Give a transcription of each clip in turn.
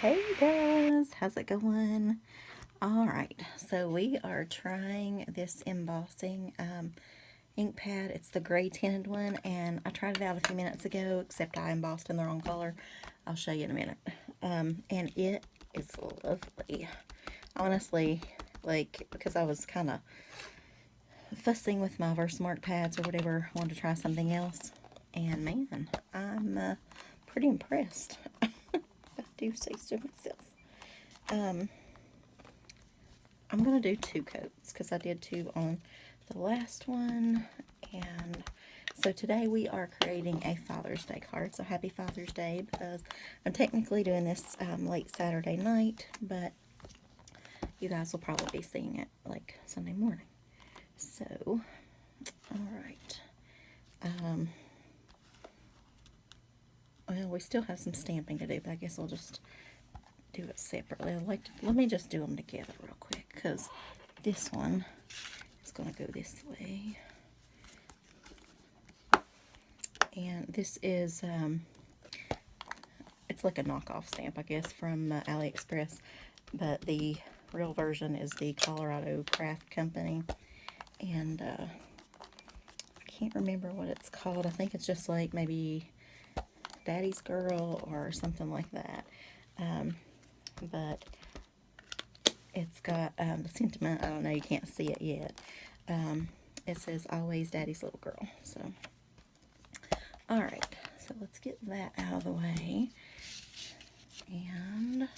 Hey guys, how's it going? All right, so we are trying this embossing ink pad. It's the gray tinted one, and I tried it out a few minutes ago, except I embossed in the wrong color. I'll show you in a minute. And it is lovely. Honestly, like, because I was kind of fussing with my Versamark pads or whatever, wanted to try something else. And man, I'm pretty impressed. I do say so myself. I'm going to do 2 coats because I did 2 on the last one. And so today we are creating a Father's Day card. So happy Father's Day, because I'm technically doing this late Saturday night, but you guys will probably be seeing it like Sunday morning. So, all right. Well, we still have some stamping to do, but I guess I'll just do it separately. Let me just do them together real quick, because this one is going to go this way. And this is, it's like a knockoff stamp, I guess, from AliExpress, but the real version is the Colorado Craft Company. And I can't remember what it's called. I think it's just like maybe Daddy's Girl or something like that. But it's got the sentiment. I don't know, you can't see it yet. It says always Daddy's little girl. So, all right, so let's get that out of the way. And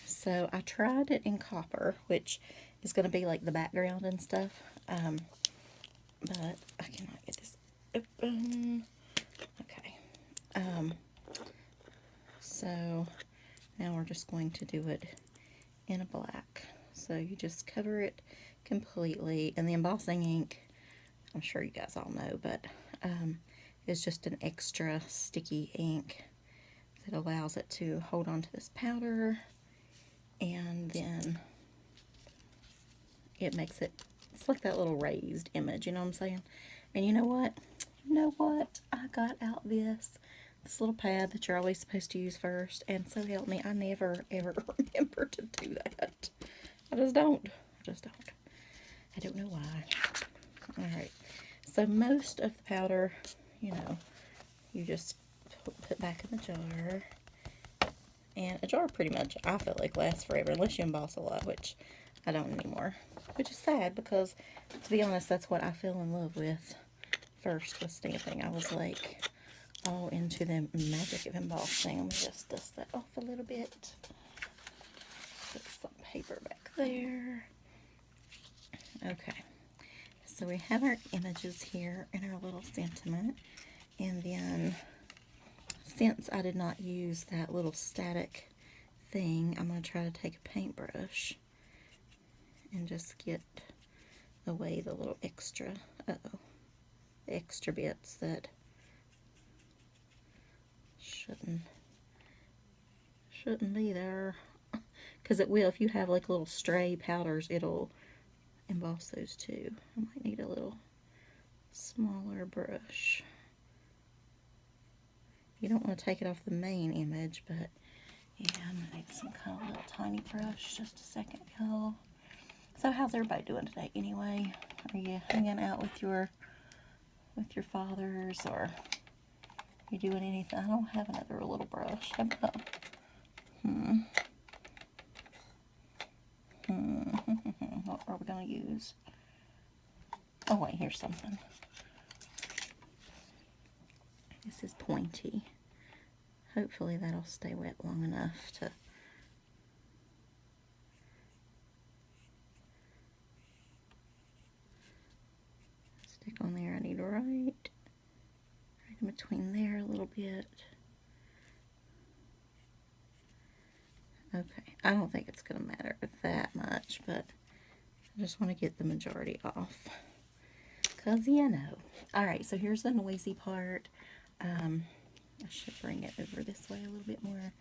so I tried it in copper, which is going to be like the background and stuff. But I cannot get this open. Okay. So now we're just going to do it in a black. So you just cover it completely, and the embossing ink, I'm sure you guys all know, but is just an extra sticky ink that allows it to hold on to this powder, and then it makes it, it's like that little raised image, you know what I'm saying? And you know what? I got out this little pad that you're always supposed to use first, and so help me, I never ever remember to do that. I just don't. I don't know why. Alright, so most of the powder, you know, you just put back in the jar. And a jar pretty much, I feel like, lasts forever, unless you emboss a lot, which I don't anymore. Which is sad, because, to be honest, that's what I fell in love with first, with stamping. I was like all into the magic of embossing. Let me just dust that off a little bit. Put some paper back there. Okay, so we have our images here and our little sentiment. And then, since I did not use that little static thing, I'm going to try to take a paintbrush and just get away the little extra, the extra bits that shouldn't be there. Because it will, if you have like little stray powders, it'll emboss those too. I might need a little smaller brush. You don't want to take it off the main image, but yeah, I'm going to need some kind of little tiny brush. Just a second, y'all. So how's everybody doing today anyway? Are you hanging out with your fathers, or you doing anything? I don't have another little brush. How about, what are we going to use? Oh wait, here's something. This is pointy. Hopefully that'll stay wet long enough to stick on there. I need right in between there a little bit. Okay, I don't think it's going to matter that much, but I just want to get the majority off, because you know. Alright, so here's the noisy part. I should bring it over this way a little bit more.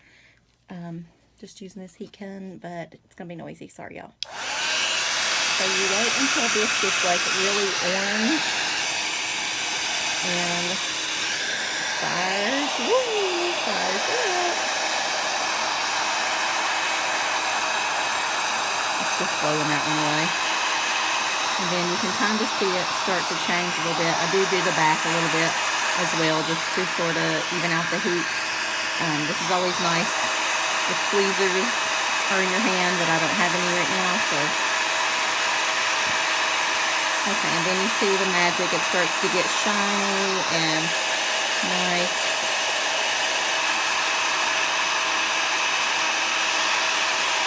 Just using this heat gun, but it's going to be noisy. Sorry, y'all. So you wait until this gets like really orange, and fires up. just blowing that one away. And then you can kind of see it start to change a little bit. I do the back a little bit as well, just to sort of even out the heat. This is always nice if tweezers are in your hand, but I don't have any right now, so. Okay, and then you see the magic. It starts to get shiny and nice.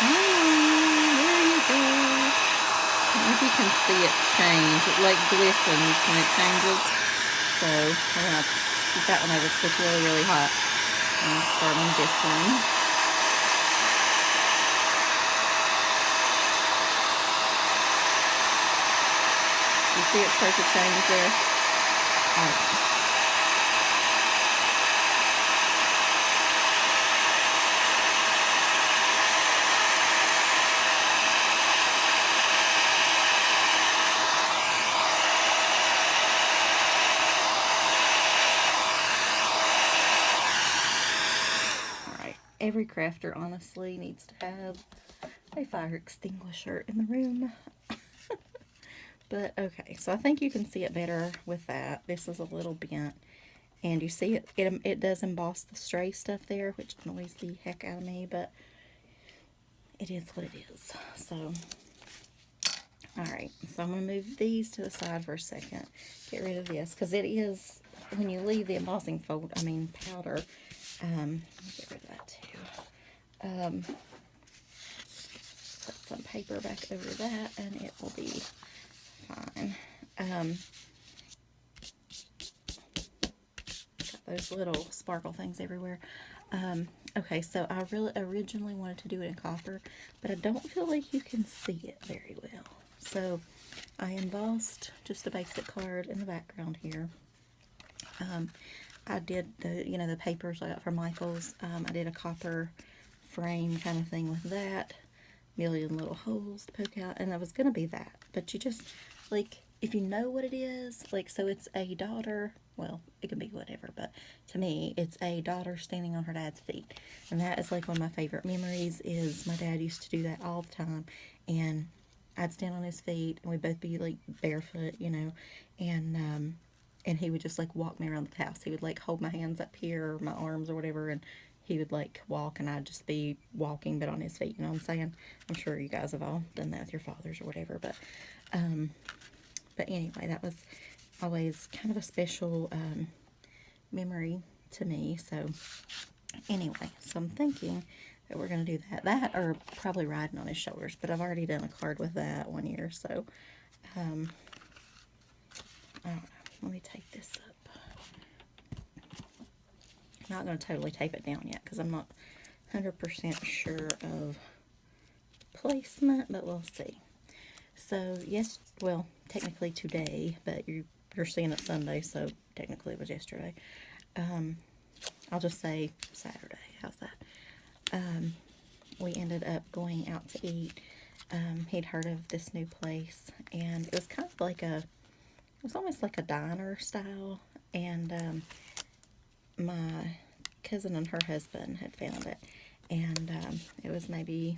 There you go. I don't know if you can see it change. It like glistens when it changes. So I'm gonna keep that one over because it's really, really hot. And start on this one. You see it start to change there? Alright. Every crafter honestly needs to have a fire extinguisher in the room. But okay, so I think you can see it better with that. This is a little bent, and you see it does emboss the stray stuff there, which annoys the heck out of me, but it is what it is. So alright, so I'm going to move these to the side for a second. Get rid of this, because it is, when you leave the embossing powder, let me get rid of that too. Put some paper back over that, and it will be fine. Got those little sparkle things everywhere. Okay, so I really originally wanted to do it in copper, but I don't feel like you can see it very well. So I embossed just a basic card in the background here. I did the papers I got from Michaels. I did a copper frame kind of thing with that. Million little holes to poke out, and that was going to be that. But you just, like, if you know what it is, like, so it's a daughter, well, it can be whatever, but to me, it's a daughter standing on her dad's feet. And that is, like, one of my favorite memories is my dad used to do that all the time, and I'd stand on his feet, and we'd both be, like, barefoot, and he would just, like, walk me around the house. He would, like, hold my hands up here, or my arms, or whatever, and he would, like, walk, and I'd just be walking, but on his feet, you know what I'm saying? I'm sure you guys have all done that with your fathers or whatever, but anyway, that was always kind of a special memory to me. So anyway, so I'm thinking that we're going to do that, or probably riding on his shoulders, but I've already done a card with that one year, so I don't know. Let me take this up. I'm not going to totally tape it down yet because I'm not 100% sure of placement, but we'll see. So yes, well, technically today, but you're seeing it Sunday, so technically it was yesterday. I'll just say Saturday. How's that? We ended up going out to eat. He'd heard of this new place, and it was kind of like it was almost like a diner style, and my cousin and her husband had found it, and it was maybe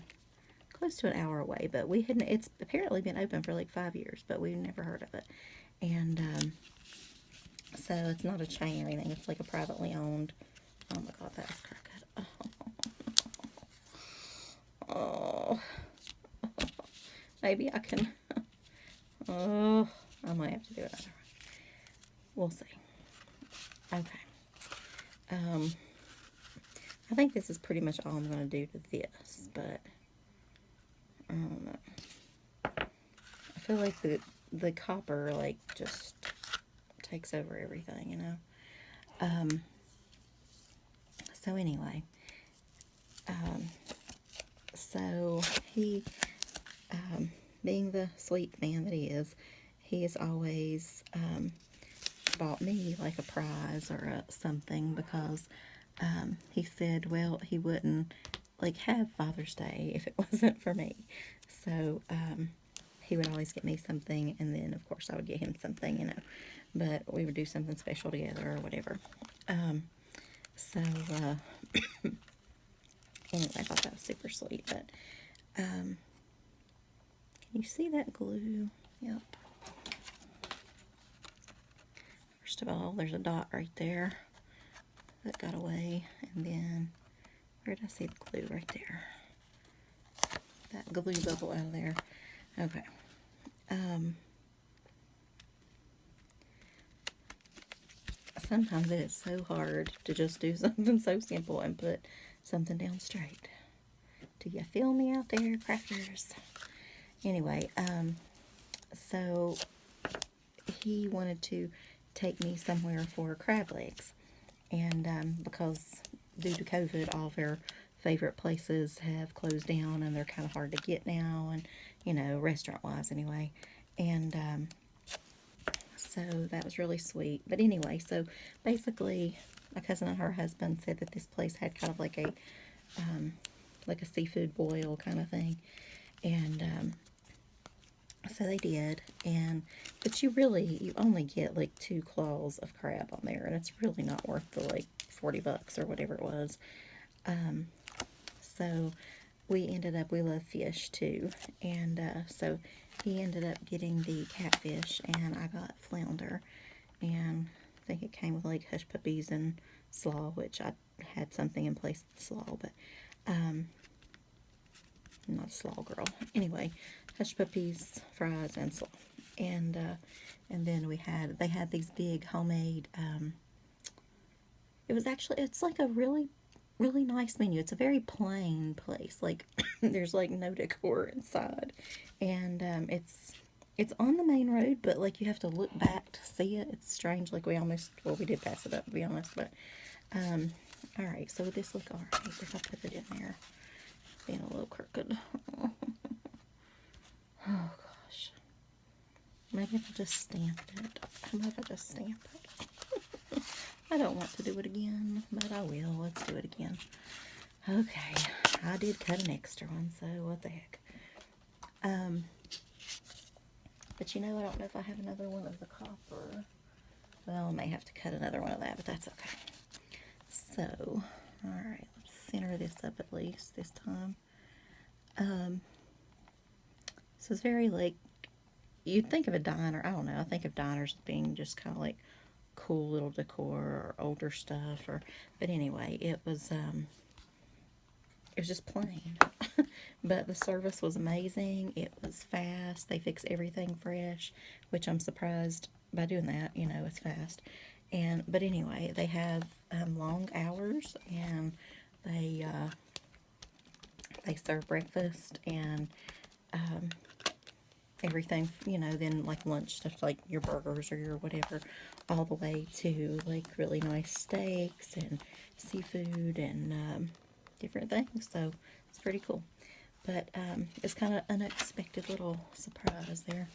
close to an hour away, but it's apparently been open for like 5 years, but we've never heard of it. And so it's not a chain or anything, it's like a privately owned. Oh my god, that is crooked. Oh. Maybe I can. Oh, I might have to do another one. We'll see. Okay. I think this is pretty much all I'm going to do to this, but I don't know. I feel like the copper, like, just takes over everything, you know? So anyway, so he, being the sweet man that he has always bought me like a prize or something, because he said, well, he wouldn't like have Father's Day if it wasn't for me. So he would always get me something, and then of course I would get him something, you know, but we would do something special together or whatever. So anyway, I thought that was super sweet. But You see that glue? Yep. First of all, there's a dot right there that got away, and then where did I see the glue? Right there. That glue bubble out of there. Okay. Sometimes it is so hard to just do something so simple and put something down straight. Do you feel me out there, crafters? Anyway, so he wanted to take me somewhere for crab legs. And because due to COVID, all of our favorite places have closed down and they're kind of hard to get now, and, you know, restaurant-wise anyway. And so that was really sweet. But anyway, so basically, my cousin and her husband said that this place had kind of like a seafood boil kind of thing. And so they did. But you only get like 2 claws of crab on there, and it's really not worth the like $40 or whatever it was. So we love fish too. And so he ended up getting the catfish, and I got flounder. And I think it came with like hush puppies and slaw, which I had something in place of the slaw, but I'm not a slaw girl. Anyway, hush puppies, fries, and slaw. And then they had these big homemade, it's like a really, really nice menu. It's a very plain place. Like, there's like no decor inside. And it's on the main road, but like you have to look back to see it. It's strange. Like we did pass it up, to be honest. But, alright, so would this look alright if I put it in there? Being a little crooked. Oh gosh. Maybe if I just stamped it. How about if I just stamp it? I don't want to do it again, but I will. Let's do it again. Okay, I did cut an extra one, so what the heck. But you know, I don't know if I have another one of the copper. Well, I may have to cut another one of that, but that's okay. So, alright, let's center this up at least this time. So it's very like, you'd think of a diner, I don't know, I think of diners as being just kind of like cool little decor or older stuff, but anyway, it was just plain. But the service was amazing. It was fast. They fix everything fresh, which I'm surprised by doing that. You know, it's fast. But anyway, they have long hours, and they serve breakfast and everything, you know, then like lunch stuff, like your burgers or your whatever, all the way to like really nice steaks and seafood and different things. So it's pretty cool. But it's kind of unexpected little surprise there.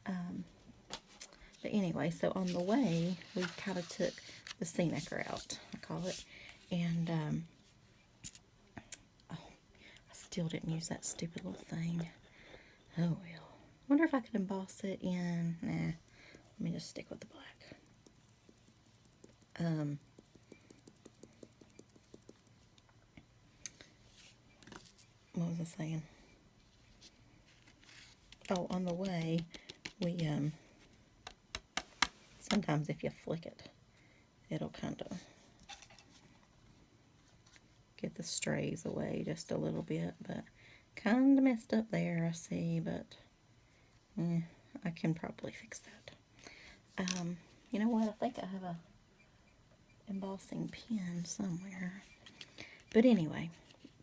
But anyway, so on the way, we kind of took the scenic route, I call it. And, oh, I still didn't use that stupid little thing. Oh, well. Wonder if I could emboss it in. Nah, let me just stick with the black. What was I saying? Oh, on the way, we, sometimes if you flick it, it'll kind of get the strays away just a little bit, but kind of messed up there, I see, but I can probably fix that. You know what? I think I have a embossing pen somewhere. But anyway,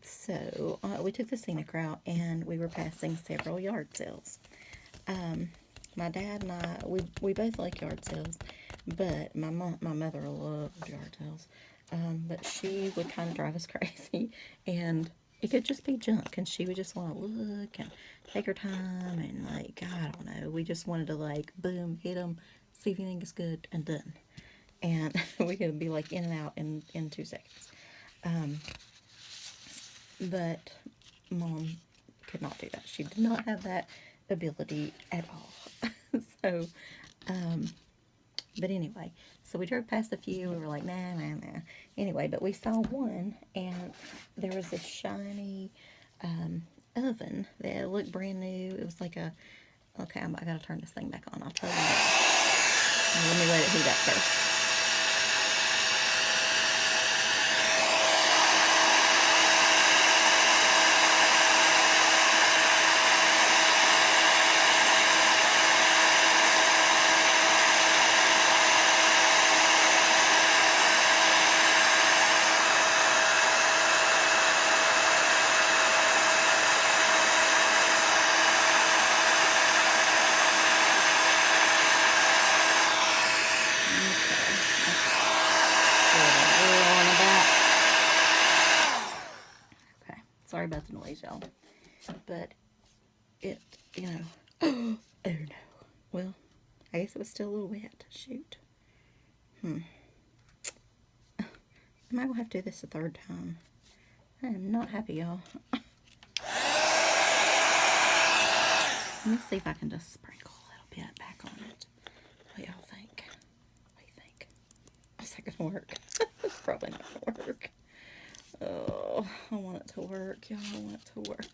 so we took the scenic route, and we were passing several yard sales. My dad and I, we both like yard sales, but my mother loved yard sales. But she would kind of drive us crazy, and it could just be junk, and she would just want to look and take her time, and like, I don't know, we just wanted to like, boom, hit them, see if anything is good, and done. And we could be like in and out in 2 seconds. But Mom could not do that. She did not have that ability at all. So, but anyway, so we drove past a few, we were like, nah. Anyway, but we saw one, and there was this shiny, oven that looked brand new. It was like a, okay, I gotta turn this thing back on. I'll tell you what. Let me let it heat up first. Okay, sorry about the noise, y'all. But it, you know, oh no. Well, I guess it was still a little wet. Shoot. I might have to do this a third time. I am not happy, y'all. Let me see if I can just sprinkle a little bit back on it. What y'all think? What do you think? Is that gonna work? It's probably not gonna work. Oh, I want it to work, y'all. I want it to work.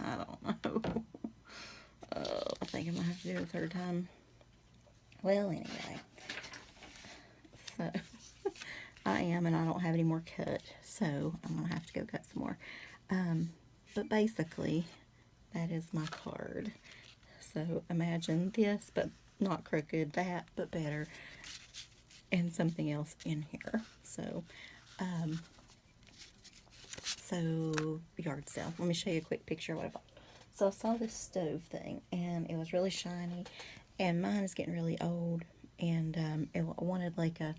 I don't know. Oh, I think I might have to do it a third time. Well, anyway. So, I am, and I don't have any more cut, so I'm going to have to go cut some more. But basically, that is my card. So, imagine this, but not crooked, that, but better, and something else in here. So, yard sale. Let me show you a quick picture of what I bought. So I saw this stove thing, and it was really shiny, and mine is getting really old, and it wanted like a,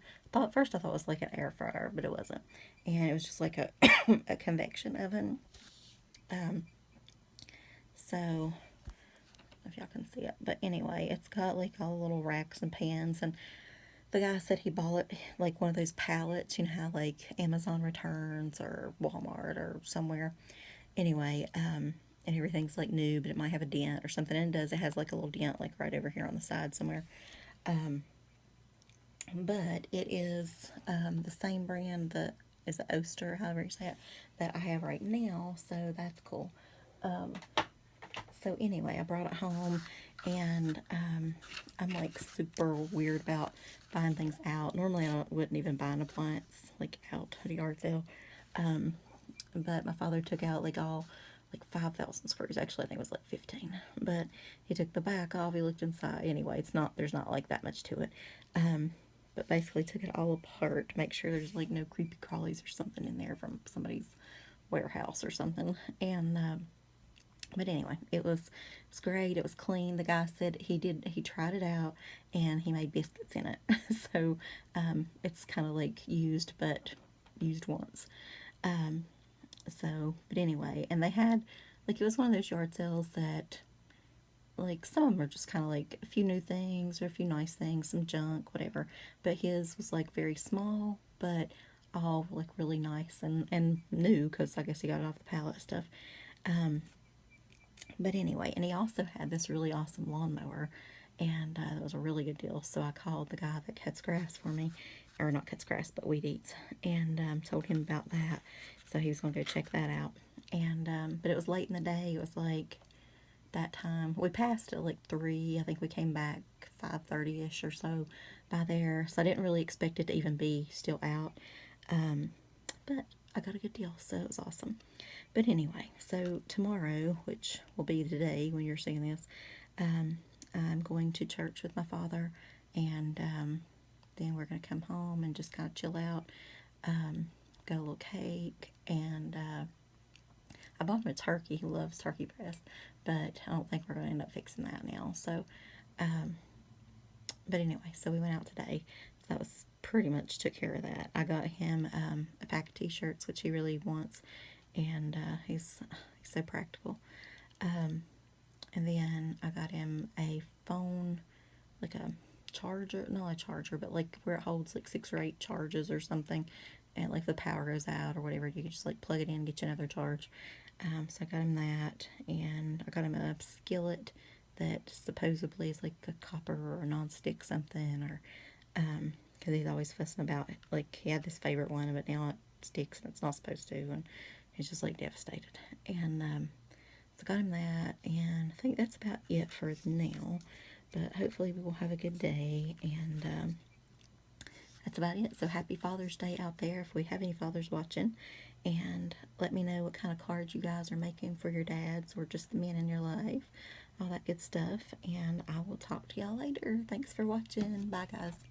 first I thought it was like an air fryer, but it wasn't, and it was just like a, a convection oven. So if y'all can see it, but anyway, it's got like all the little racks and pans, and the guy said he bought it like one of those pallets, you know how like Amazon returns or Walmart or somewhere. Anyway, and everything's like new, but it might have a dent or something. And it does. It has like a little dent like right over here on the side somewhere. But it is the same brand that is the Oster, however you say it, that I have right now. So that's cool. So anyway, I brought it home, and I'm like super weird about buying things out. Normally I wouldn't even buy an appliance like out at a yard sale. But my father took out like all like 5,000 screws. Actually, I think it was like 15. But he took the back off. He looked inside. Anyway, there's not like that much to it. But basically took it all apart to make sure there's like no creepy crawlies or something in there from somebody's warehouse or something. And but anyway, it was great. It was clean. The guy said he tried it out, and he made biscuits in it. So it's kind of like used, but used once. So, but anyway, and they had, like, it was one of those yard sales that, like, some of them are just kind of like a few new things or a few nice things, some junk, whatever. But his was like very small, but all like really nice and new, because I guess he got it off the pallet stuff. But anyway, and he also had this really awesome lawnmower, and it was a really good deal. So I called the guy that cuts grass for me, or not cuts grass, but weed eats, and told him about that. So he was going to go check that out. And but it was late in the day. It was like that time. We passed at like 3. I think we came back 5:30ish or so by there. So I didn't really expect it to even be still out. But I got a good deal, so it was awesome. But anyway, so tomorrow, which will be today when you're seeing this, I'm going to church with my father, and then we're going to come home and just kind of chill out, got a little cake, and I bought him a turkey. He loves turkey breast, but I don't think we're going to end up fixing that now. So, but anyway, so we went out today. So that was pretty much took care of that. I got him a pack of t-shirts, which he really wants, and he's so practical. And then I got him a phone, like a charger, not a charger, but like where it holds like 6 or 8 charges or something, and like if the power goes out or whatever, you can just like plug it in and get you another charge. So I got him that, and I got him a skillet that supposedly is like a copper or a non-stick something, or because he's always fussing about it. Like, he had this favorite one, but now it sticks and it's not supposed to, and he's just like devastated. And so I got him that, and I think that's about it for now. But hopefully we will have a good day, and that's about it. So happy Father's Day out there if we have any fathers watching. And let me know what kind of cards you guys are making for your dads or just the men in your life. All that good stuff. And I will talk to y'all later. Thanks for watching. Bye, guys.